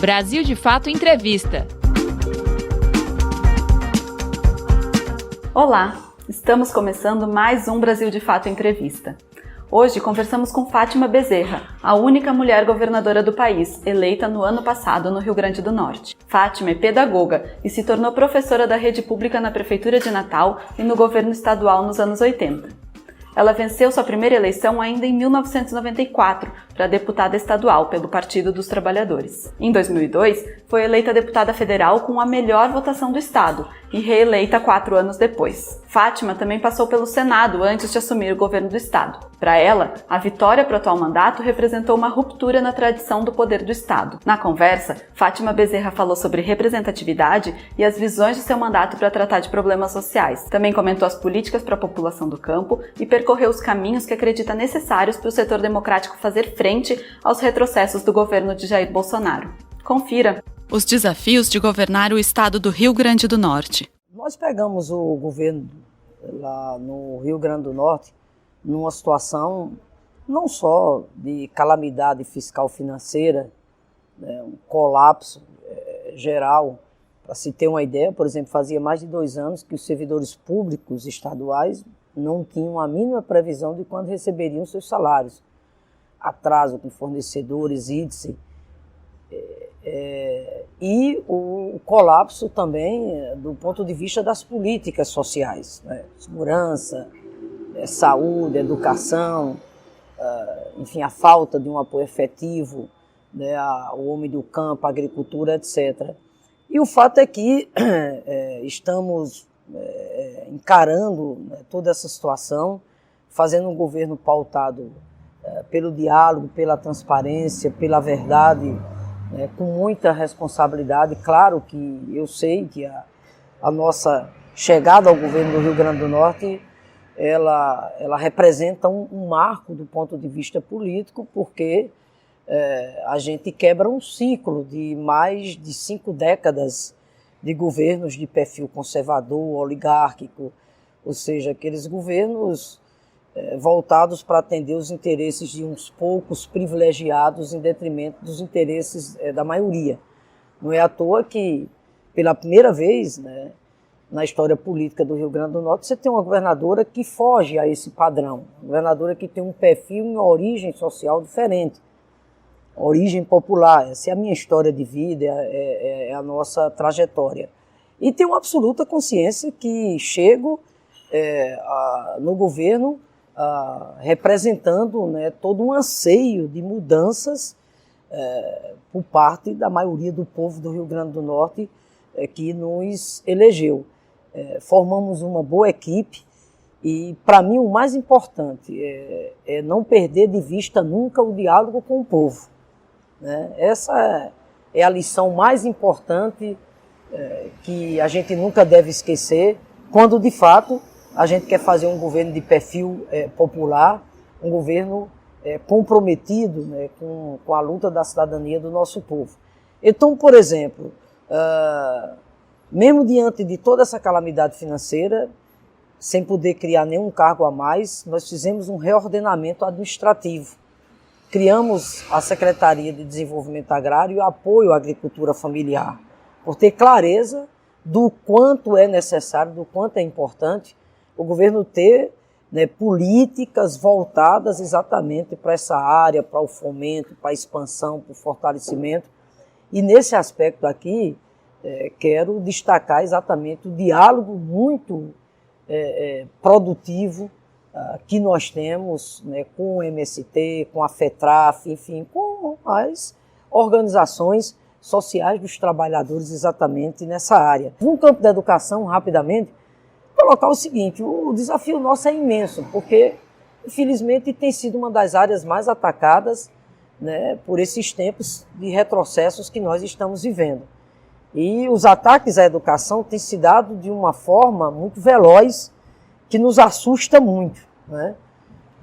Brasil de Fato Entrevista. Olá, estamos começando mais um Brasil de Fato Entrevista. Hoje conversamos com Fátima Bezerra, a única mulher governadora do país, eleita no ano passado no Rio Grande do Norte. Fátima é pedagoga e se tornou professora da rede pública na Prefeitura de Natal e no governo estadual nos anos 80. Ela venceu sua primeira eleição ainda em 1994 para deputada estadual pelo Partido dos Trabalhadores. Em 2002, foi eleita deputada federal com a melhor votação do estado e reeleita 4 anos depois. Fátima também passou pelo Senado antes de assumir o governo do estado. Para ela, a vitória para o atual mandato representou uma ruptura na tradição do poder do estado. Na conversa, Fátima Bezerra falou sobre representatividade e as visões de seu mandato para tratar de problemas sociais. Também comentou as políticas para a população do campo e percorreu os caminhos que acredita necessários para o setor democrático fazer frente aos retrocessos do governo de Jair Bolsonaro. Confira! Os desafios de governar o estado do Rio Grande do Norte. Nós pegamos o governo lá no Rio Grande do Norte numa situação não só de calamidade fiscal financeira, né, um colapso geral. Para se ter uma ideia, por exemplo, fazia mais de 2 anos que os servidores públicos estaduais não tinham a mínima previsão de quando receberiam seus salários. Atraso com fornecedores, índice, e o colapso também do ponto de vista das políticas sociais, né? Segurança, saúde, educação, enfim, a falta de um apoio efetivo, né, ao homem do campo, à agricultura, etc. E o fato é que estamos encarando, né, toda essa situação, fazendo um governo pautado pelo diálogo, pela transparência, pela verdade, com muita responsabilidade. Claro que eu sei que a nossa chegada ao governo do Rio Grande do Norte, ela representa um marco do ponto de vista político, porque a gente quebra um ciclo de mais de 5 décadas de governos de perfil conservador, oligárquico, ou seja, aqueles governos voltados para atender os interesses de uns poucos privilegiados em detrimento dos interesses da maioria. Não é à toa que, pela primeira vez, né, na história política do Rio Grande do Norte, você tem uma governadora que foge a esse padrão, uma governadora que tem um perfil e uma origem social diferente, origem popular. Essa é a minha história de vida, é a nossa trajetória. E tenho absoluta consciência que chego no governo representando, né, todo um anseio de mudanças por parte da maioria do povo do Rio Grande do Norte que nos elegeu. Formamos uma boa equipe e, para mim, o mais importante é não perder de vista nunca o diálogo com o povo, né? Essa é a lição mais importante que a gente nunca deve esquecer quando, de fato, a gente quer fazer um governo de perfil popular, um governo comprometido, né, com a luta da cidadania do nosso povo. Então, por exemplo, mesmo diante de toda essa calamidade financeira, sem poder criar nenhum cargo a mais, nós fizemos um reordenamento administrativo. Criamos a Secretaria de Desenvolvimento Agrário e Apoio à Agricultura Familiar, por ter clareza do quanto é necessário, do quanto é importante o governo ter, né, políticas voltadas exatamente para essa área, para o fomento, para a expansão, para o fortalecimento. E nesse aspecto aqui, quero destacar exatamente o diálogo muito produtivo que nós temos, né, com o MST, com a FETRAF, enfim, com as organizações sociais dos trabalhadores exatamente nessa área. No campo da educação, rapidamente, colocar o seguinte: o desafio nosso é imenso, porque, infelizmente, tem sido uma das áreas mais atacadas, né, por esses tempos de retrocessos que nós estamos vivendo. E os ataques à educação têm se dado de uma forma muito veloz, que nos assusta muito, né?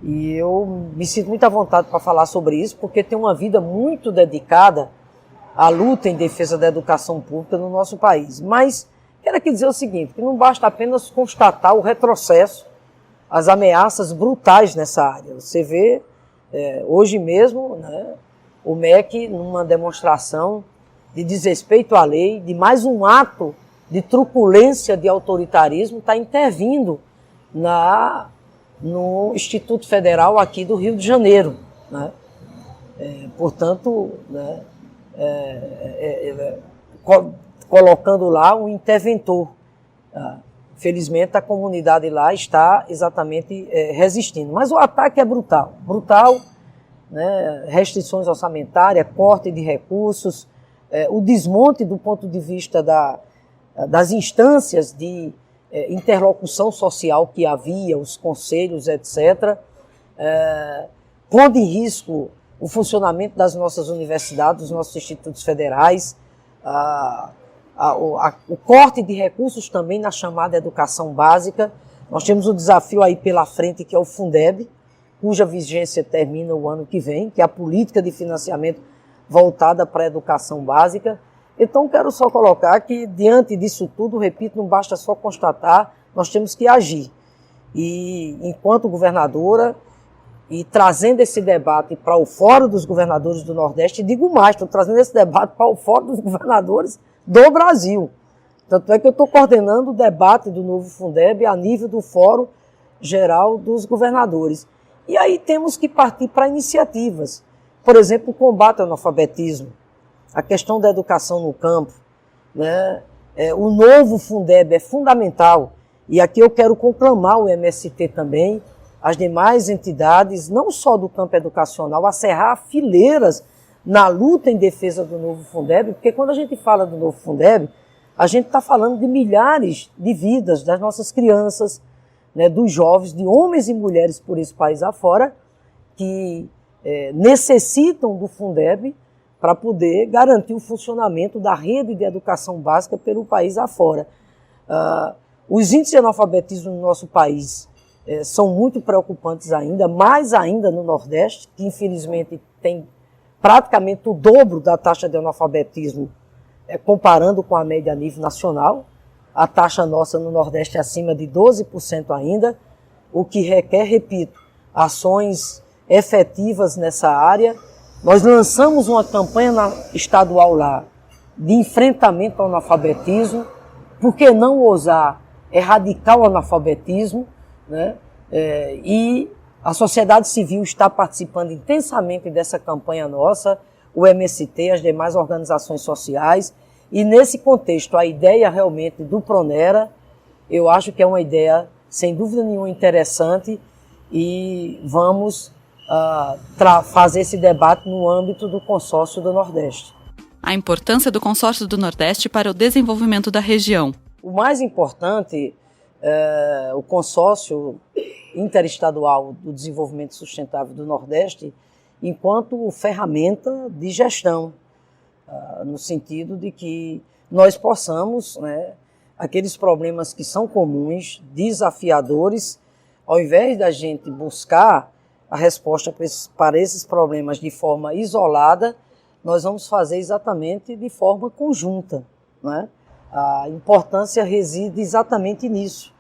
E eu me sinto muito à vontade para falar sobre isso, porque tenho uma vida muito dedicada à luta em defesa da educação pública no nosso país. Mas quero aqui dizer o seguinte, que não basta apenas constatar o retrocesso, as ameaças brutais nessa área. Você vê, hoje mesmo, né, o MEC, numa demonstração de desrespeito à lei, de mais um ato de truculência, de autoritarismo, está intervindo no Instituto Federal aqui do Rio de Janeiro, né? Portanto, né, colocando lá um interventor. Felizmente, a comunidade lá está exatamente resistindo. Mas o ataque é brutal. Brutal, né, restrições orçamentárias, corte de recursos, o desmonte do ponto de vista das instâncias de interlocução social que havia, os conselhos, etc., pondo em risco o funcionamento das nossas universidades, dos nossos institutos federais, o corte de recursos também na chamada educação básica. Nós temos um desafio aí pela frente, que é o Fundeb, cuja vigência termina o ano que vem, que é a política de financiamento voltada para a educação básica. Então, quero só colocar que, diante disso tudo, repito, não basta só constatar, nós temos que agir. E, enquanto governadora, e trazendo esse debate para o Fórum dos Governadores do Nordeste, e digo mais, estou trazendo esse debate para o Fórum dos Governadores do Brasil. Tanto é que eu estou coordenando o debate do novo Fundeb a nível do Fórum Geral dos Governadores. E aí temos que partir para iniciativas. Por exemplo, o combate ao analfabetismo, a questão da educação no campo, né? O novo Fundeb é fundamental. E aqui eu quero conclamar o MST também, as demais entidades, não só do campo educacional, a cerrar fileiras na luta em defesa do novo Fundeb, porque quando a gente fala do novo Fundeb, a gente está falando de milhares de vidas das nossas crianças, né, dos jovens, de homens e mulheres por esse país afora, que necessitam do Fundeb para poder garantir o funcionamento da rede de educação básica pelo país afora. Os índices de analfabetismo no nosso país são muito preocupantes ainda, mais ainda no Nordeste, que infelizmente tem praticamente o dobro da taxa de analfabetismo, comparando com a média a nível nacional. A taxa nossa no Nordeste é acima de 12% ainda, o que requer, repito, ações efetivas nessa área. Nós lançamos uma campanha estadual lá de enfrentamento ao analfabetismo. Por que não ousar erradicar o analfabetismo, né? E a sociedade civil está participando intensamente dessa campanha nossa, o MST, as demais organizações sociais, e nesse contexto a ideia realmente do Pronera, eu acho que é uma ideia sem dúvida nenhuma interessante, e vamos fazer esse debate no âmbito do Consórcio do Nordeste. A importância do Consórcio do Nordeste para o desenvolvimento da região. O mais importante o Consórcio Interestadual do Desenvolvimento Sustentável do Nordeste enquanto ferramenta de gestão, no sentido de que nós possamos, né, aqueles problemas que são comuns, desafiadores, ao invés da gente buscar a resposta para esses problemas de forma isolada, nós vamos fazer exatamente de forma conjunta, né? A importância reside exatamente nisso.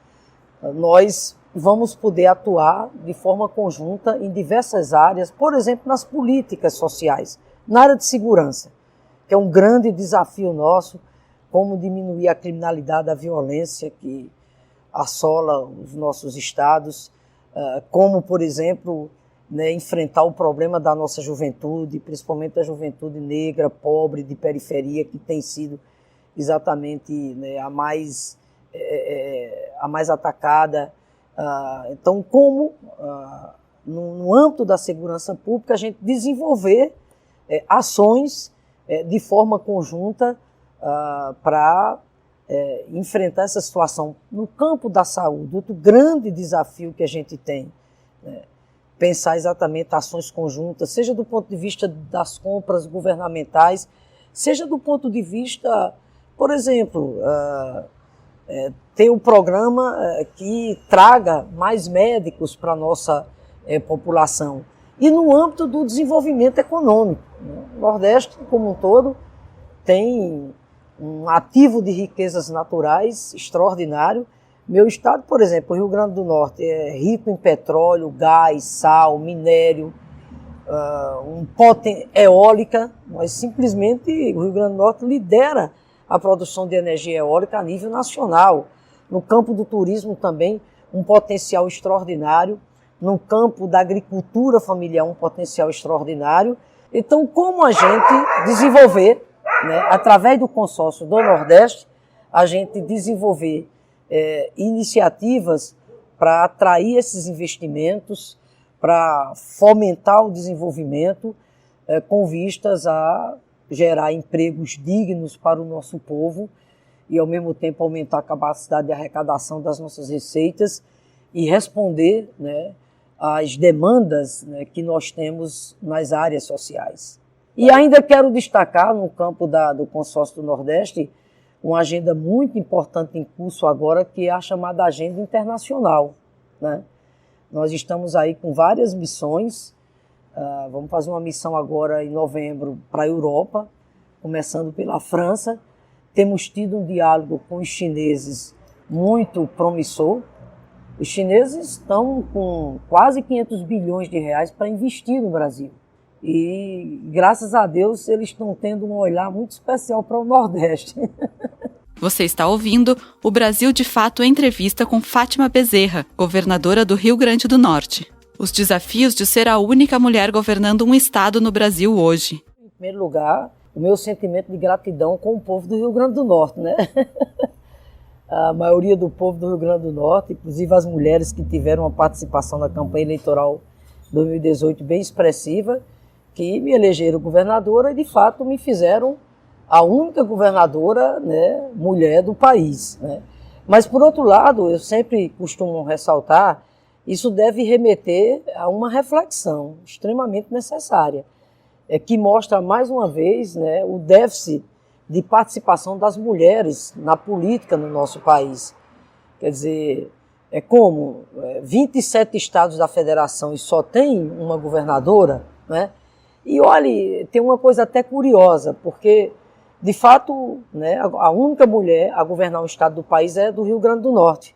Nós vamos poder atuar de forma conjunta em diversas áreas, por exemplo, nas políticas sociais, na área de segurança, que é um grande desafio nosso, como diminuir a criminalidade, a violência que assola os nossos estados, como, por exemplo, né, enfrentar o problema da nossa juventude, principalmente da juventude negra, pobre, de periferia, que tem sido exatamente, né, a mais atacada. Então, como no âmbito da segurança pública, a gente desenvolver ações de forma conjunta para enfrentar essa situação. No campo da saúde, outro grande desafio que a gente tem, né, pensar exatamente ações conjuntas, seja do ponto de vista das compras governamentais, seja do ponto de vista, por exemplo, ter um programa que traga mais médicos para a nossa população. E no âmbito do desenvolvimento econômico, né? O Nordeste, como um todo, tem um ativo de riquezas naturais extraordinário. Meu estado, por exemplo, o Rio Grande do Norte, é rico em petróleo, gás, sal, minério. eólica, mas simplesmente o Rio Grande do Norte lidera a produção de energia eólica a nível nacional. No campo do turismo também, um potencial extraordinário. No campo da agricultura familiar, um potencial extraordinário. Então, como a gente desenvolver, né, através do consórcio do Nordeste, a gente desenvolver iniciativas para atrair esses investimentos, para fomentar o desenvolvimento, com vistas a gerar empregos dignos para o nosso povo e, ao mesmo tempo, aumentar a capacidade de arrecadação das nossas receitas e responder, né, às demandas, né, que nós temos nas áreas sociais. E ainda quero destacar, no campo do Consórcio do Nordeste, uma agenda muito importante em curso agora, que é a chamada Agenda Internacional, né? Nós estamos aí com várias missões, vamos fazer uma missão agora em novembro para a Europa, começando pela França. Temos tido um diálogo com os chineses muito promissor. Os chineses estão com quase 500 bilhões de reais para investir no Brasil. E, graças a Deus, eles estão tendo um olhar muito especial para o Nordeste. Você está ouvindo o Brasil de Fato Entrevista com Fátima Bezerra, governadora do Rio Grande do Norte. Os desafios de ser a única mulher governando um estado no Brasil hoje. Em primeiro lugar, o meu sentimento de gratidão com o povo do Rio Grande do Norte, né? A maioria do povo do Rio Grande do Norte, inclusive as mulheres que tiveram uma participação na campanha eleitoral 2018 bem expressiva, que me elegeram governadora e, de fato, me fizeram a única governadora, né, mulher do país, né? Mas, por outro lado, eu sempre costumo ressaltar, isso deve remeter a uma reflexão extremamente necessária, que mostra, mais uma vez, né, o déficit de participação das mulheres na política no nosso país. Quer dizer, 27 estados da federação e só tem uma governadora, né? E olhe, tem uma coisa até curiosa, porque, de fato, né, a única mulher a governar um estado do país é do Rio Grande do Norte.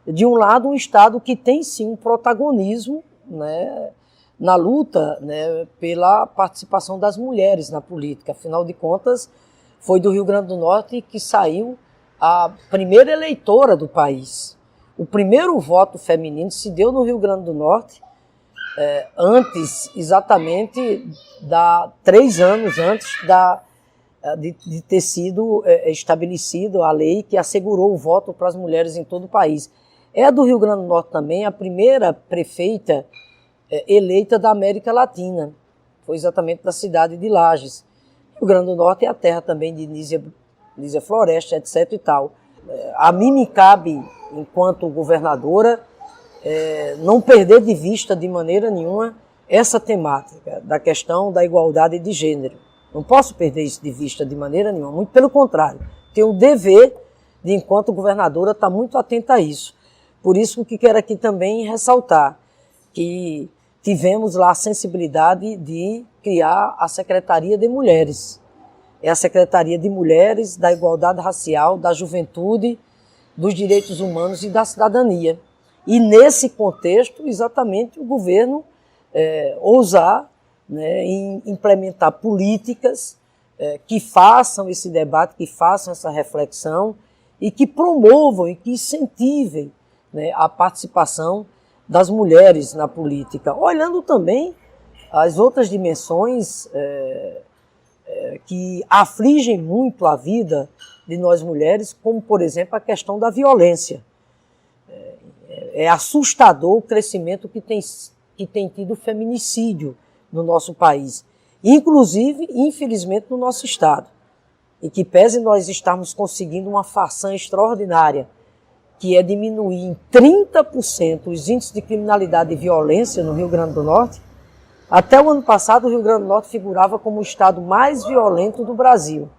De um lado, um estado que tem sim um protagonismo, né, na luta, né, pela participação das mulheres na política. Afinal de contas, foi do Rio Grande do Norte que saiu a primeira eleitora do país. O primeiro voto feminino se deu no Rio Grande do Norte, antes, exatamente, 3 anos antes de ter sido estabelecido a lei que assegurou o voto para as mulheres em todo o país. É do Rio Grande do Norte também a primeira prefeita eleita da América Latina. Foi exatamente da cidade de Lages. Rio Grande do Norte é a terra também de Nízia Floresta, etc. e tal. A mim me cabe, enquanto governadora, não perder de vista de maneira nenhuma essa temática da questão da igualdade de gênero. Não posso perder isso de vista de maneira nenhuma, muito pelo contrário. Tenho o dever de, enquanto governadora, estar muito atenta a isso. Por isso que quero aqui também ressaltar que tivemos lá a sensibilidade de criar a Secretaria de Mulheres. É a Secretaria de Mulheres, da Igualdade Racial, da Juventude, dos Direitos Humanos e da Cidadania. E nesse contexto, exatamente, o governo ousar, né, em implementar políticas que façam esse debate, que façam essa reflexão e que promovam e que incentivem, né, a participação das mulheres na política, olhando também as outras dimensões que afligem muito a vida de nós mulheres, como, por exemplo, a questão da violência. É assustador o crescimento que tem tido o feminicídio no nosso país, inclusive, infelizmente, no nosso estado. E que pese nós estarmos conseguindo uma façanha extraordinária, que é diminuir em 30% os índices de criminalidade e violência no Rio Grande do Norte. Até o ano passado, o Rio Grande do Norte figurava como o estado mais violento do Brasil.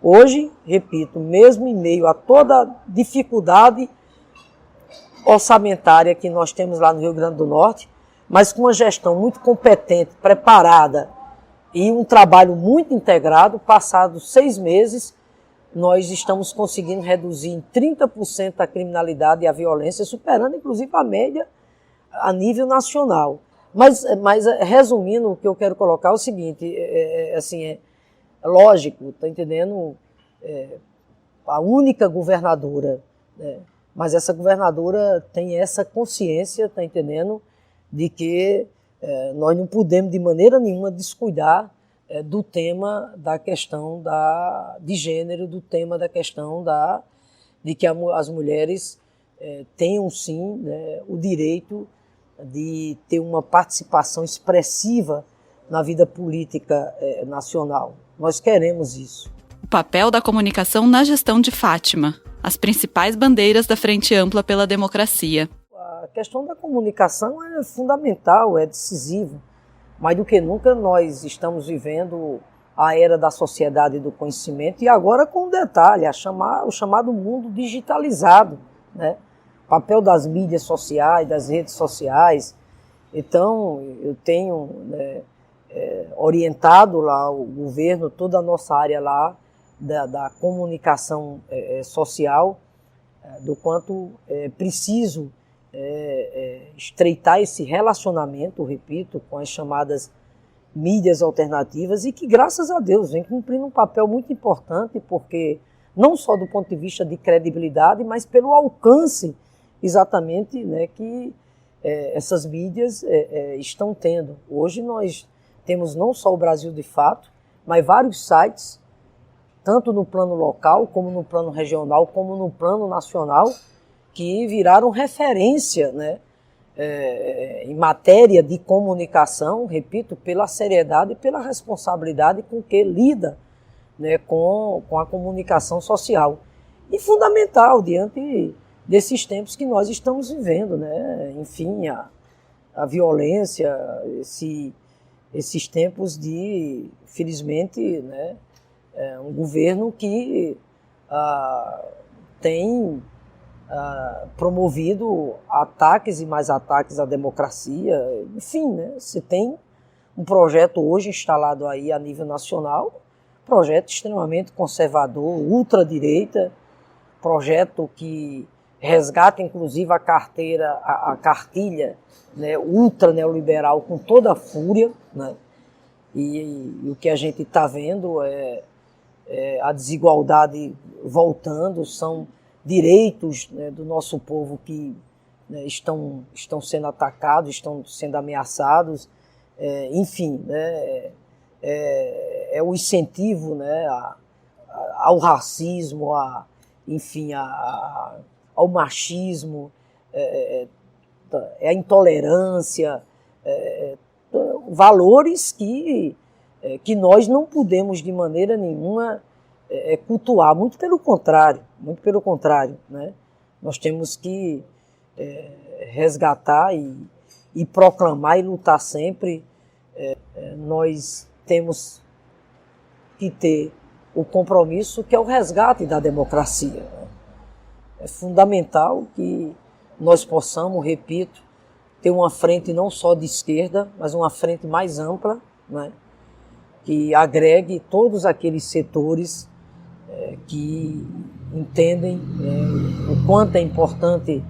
Hoje, repito, mesmo em meio a toda a dificuldade orçamentária que nós temos lá no Rio Grande do Norte, mas com uma gestão muito competente, preparada e um trabalho muito integrado, passados 6 meses, nós estamos conseguindo reduzir em 30% a criminalidade e a violência, superando inclusive a média a nível nacional. Mas resumindo, o que eu quero colocar é o seguinte, assim, é lógico, tá entendendo? A única governadora, né? Mas essa governadora tem essa consciência, tá entendendo? De que nós não podemos de maneira nenhuma descuidar do tema da questão de gênero, do tema da questão de que as mulheres tenham sim, né, o direito de ter uma participação expressiva na vida política nacional. Nós queremos isso. O papel da comunicação na gestão de Fátima. As principais bandeiras da Frente Ampla pela Democracia. A questão da comunicação é fundamental, é decisiva. Mais do que nunca nós estamos vivendo a era da sociedade do conhecimento e agora com um detalhe, o chamado mundo digitalizado, né? O papel das mídias sociais, das redes sociais. Então, eu tenho, né, orientado lá o governo, toda a nossa área lá da comunicação social, do quanto é preciso estreitar esse relacionamento, repito, com as chamadas mídias alternativas e que, graças a Deus, vem cumprindo um papel muito importante, porque não só do ponto de vista de credibilidade, mas pelo alcance exatamente, né, que essas mídias estão tendo. Hoje nós temos não só o Brasil de Fato, mas vários sites, tanto no plano local, como no plano regional, como no plano nacional, que viraram referência, né, em matéria de comunicação, repito, pela seriedade e pela responsabilidade com que lida, né, com a comunicação social. E fundamental diante desses tempos que nós estamos vivendo, né? Enfim, a violência, esses tempos de, felizmente, né, um governo que tem promovido ataques e mais ataques à democracia. Enfim, né, você tem um projeto hoje instalado aí a nível nacional, projeto extremamente conservador, ultradireita, projeto que resgata inclusive a cartilha, né, ultra neoliberal com toda a fúria, né, e o que a gente está vendo é a desigualdade voltando, são direitos, né, do nosso povo que, né, estão sendo atacados, estão sendo ameaçados, enfim, né, é o incentivo, né, ao racismo, enfim, ao machismo, a intolerância, valores que nós não podemos de maneira nenhuma cultuar, muito pelo contrário, né? Nós temos que resgatar e proclamar e lutar sempre. Nós temos que ter o compromisso que é o resgate da democracia, né? É fundamental que nós possamos, repito, ter uma frente não só de esquerda, mas uma frente mais ampla, né, que agregue todos aqueles setores que entendem o quanto é importante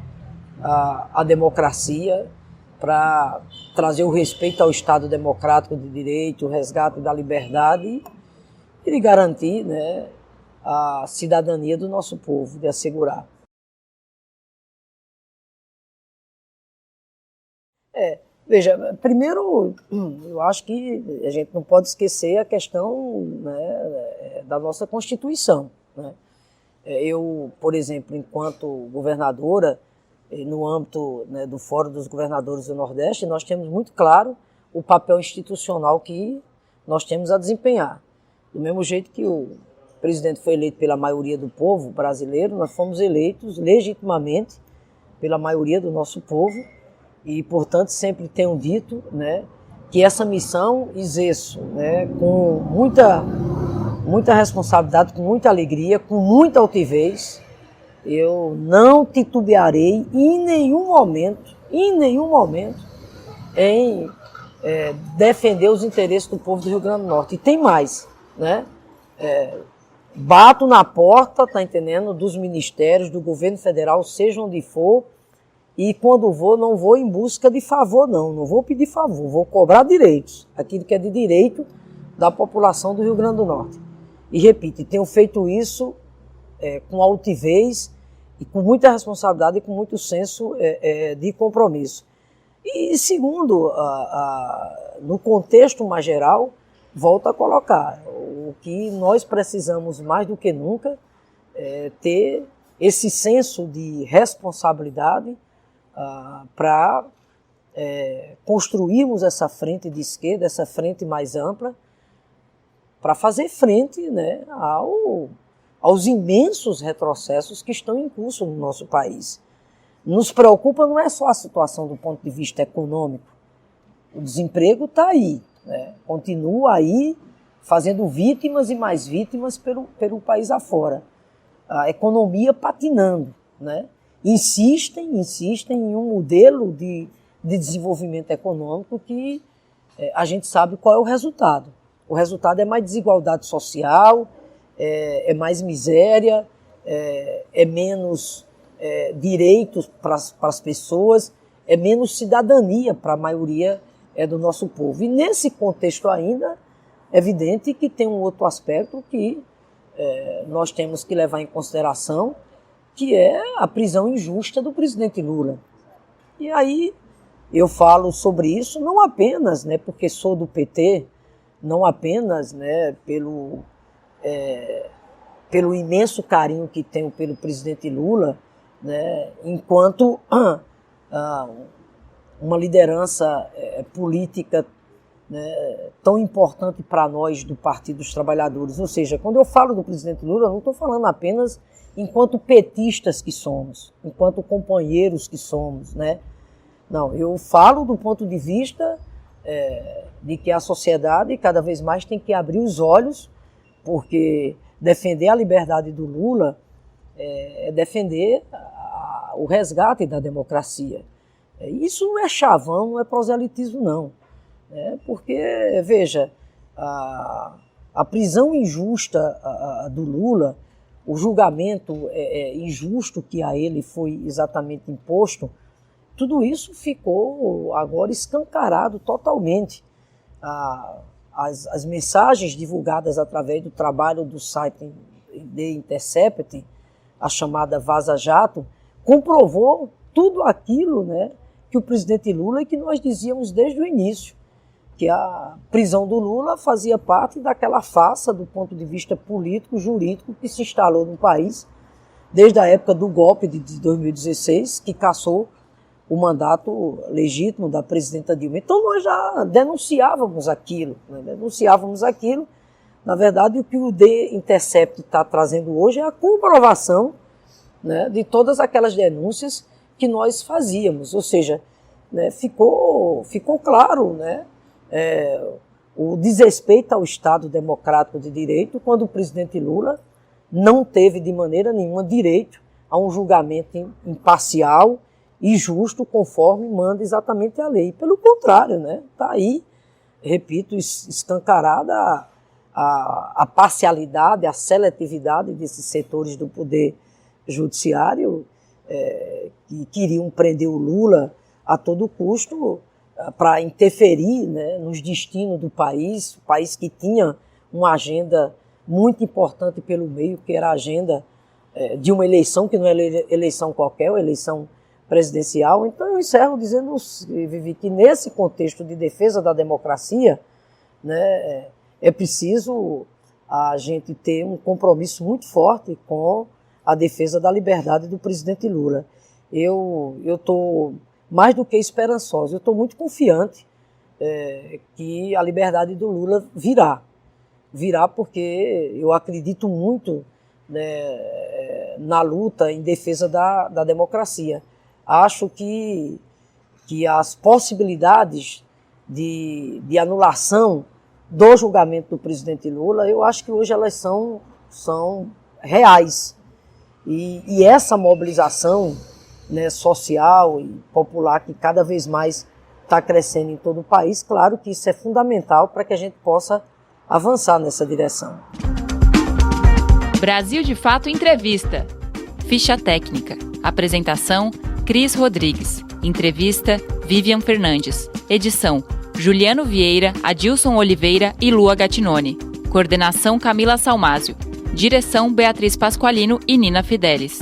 a democracia para trazer o respeito ao Estado democrático de direito, o resgate da liberdade e de garantir, né, a cidadania do nosso povo, de assegurar. Veja, primeiro, eu acho que a gente não pode esquecer a questão, né, da nossa Constituição, né? Eu, por exemplo, enquanto governadora, no âmbito, né, do Fórum dos Governadores do Nordeste, nós temos muito claro o papel institucional que nós temos a desempenhar. Do mesmo jeito que o presidente foi eleito pela maioria do povo brasileiro, nós fomos eleitos legitimamente pela maioria do nosso povo e, portanto, sempre tenho dito, né, que essa missão exerço, né, com muita responsabilidade, com muita alegria, com muita altivez. Eu não titubearei em nenhum momento, em defender os interesses do povo do Rio Grande do Norte. E tem mais, né? Bato na porta, tá entendendo, dos ministérios, do governo federal, seja onde for, e quando vou, não vou em busca de favor, não vou pedir favor, vou cobrar direitos, aquilo que é de direito da população do Rio Grande do Norte. E repito, tenho feito isso com altivez e com muita responsabilidade e com muito senso de compromisso. E segundo, no contexto mais geral, volto a colocar, o que nós precisamos mais do que nunca é ter esse senso de responsabilidade para construirmos essa frente de esquerda, essa frente mais ampla, para fazer frente, né, aos imensos retrocessos que estão em curso no nosso país. Nos preocupa não é só a situação do ponto de vista econômico. O desemprego está aí, né? Continua aí fazendo vítimas e mais vítimas pelo país afora. A economia patinando, né? Insistem em um modelo de desenvolvimento econômico que a gente sabe qual é o resultado. O resultado é mais desigualdade social, é mais miséria, é menos direitos para as pessoas, é menos cidadania para a maioria do nosso povo. E nesse contexto ainda, é evidente que tem um outro aspecto que nós temos que levar em consideração, que é a prisão injusta do presidente Lula. E aí eu falo sobre isso não apenas, né, porque sou do PT, não apenas, né, pelo imenso carinho que tenho pelo presidente Lula, né, enquanto uma liderança política, né, tão importante para nós do Partido dos Trabalhadores. Ou seja, quando eu falo do presidente Lula, eu não estou falando apenas enquanto petistas que somos, enquanto companheiros que somos, né? Não, eu falo do ponto de vista de que a sociedade cada vez mais tem que abrir os olhos, porque defender a liberdade do Lula é defender o resgate da democracia. Isso não é chavão, não é proselitismo, não. Porque, veja, a prisão injusta do Lula, o julgamento injusto que a ele foi exatamente imposto, tudo isso ficou agora escancarado totalmente. As mensagens divulgadas através do trabalho do site The Intercept, a chamada Vaza Jato, comprovou tudo aquilo, né, que o presidente Lula e que nós dizíamos desde o início, que a prisão do Lula fazia parte daquela farsa do ponto de vista político, jurídico, que se instalou no país desde a época do golpe de 2016, que cassou o mandato legítimo da presidenta Dilma. Então nós já denunciávamos aquilo, né? Na verdade, o que o The Intercept está trazendo hoje é a comprovação, né, de todas aquelas denúncias que nós fazíamos. Ou seja, né, ficou claro, né, o desrespeito ao Estado Democrático de Direito quando o presidente Lula não teve de maneira nenhuma direito a um julgamento imparcial e justo conforme manda exatamente a lei. Pelo contrário, né, está aí, repito, escancarada a parcialidade, a seletividade desses setores do poder judiciário que queriam prender o Lula a todo custo para interferir, né, nos destinos do país, o país que tinha uma agenda muito importante pelo meio, que era a agenda de uma eleição, que não é eleição qualquer, é uma eleição presidencial. Então eu encerro dizendo, Vivi, que nesse contexto de defesa da democracia, né, é preciso a gente ter um compromisso muito forte com a defesa da liberdade do presidente Lula. Eu estou mais do que esperançoso, eu estou muito confiante que a liberdade do Lula virá porque eu acredito muito, né, na luta em defesa da democracia. Acho que as possibilidades de anulação do julgamento do presidente Lula, eu acho que hoje elas são reais. E essa mobilização, né, social e popular que cada vez mais está crescendo em todo o país, claro que isso é fundamental para que a gente possa avançar nessa direção. Brasil de Fato Entrevista. Ficha técnica. Apresentação: Cris Rodrigues. Entrevista, Vivian Fernandes. Edição, Juliano Vieira, Adilson Oliveira e Lua Gattinoni. Coordenação, Camila Salmásio. Direção, Beatriz Pasqualino e Nina Fidelis.